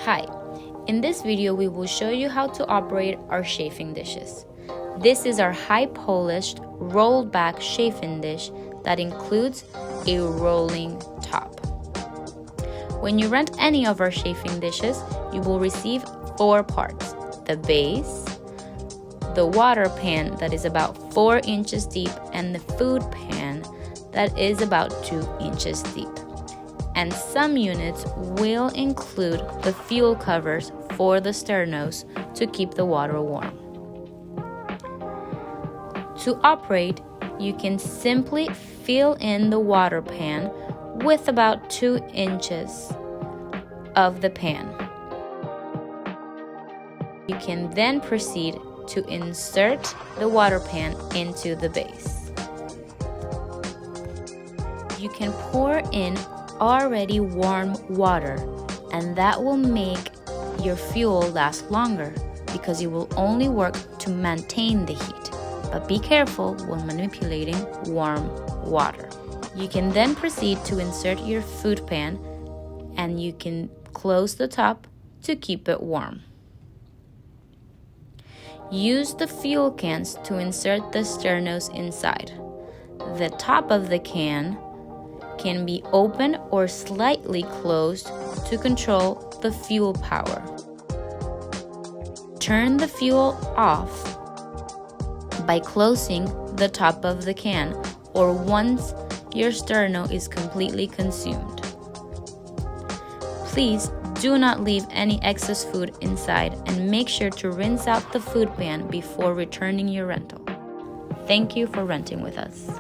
Hi, in this video we will show you how to operate our chafing dishes. This is our high polished, rolled back chafing dish that includes a rolling top. When you rent any of our chafing dishes, you will receive 4 parts: the base, the water pan that is about 4 inches deep, and the food pan that is about 2 inches deep. And some units will include the fuel covers for the Sternos to keep the water warm. To operate, you can simply fill in the water pan with about 2 inches of the pan. You can then proceed to insert the water pan into the base. You can pour in already warm water, and that will make your fuel last longer because it will only work to maintain the heat. But be careful when manipulating warm water. You can then proceed to insert your food pan, and you can close the top to keep it warm. Use the fuel cans to insert the Sternos inside. The top of the can be open or slightly closed to control the fuel power. Turn the fuel off by closing the top of the can or once your Sterno is completely consumed. Please do not leave any excess food inside, and make sure to rinse out the food pan before returning your rental. Thank you for renting with us.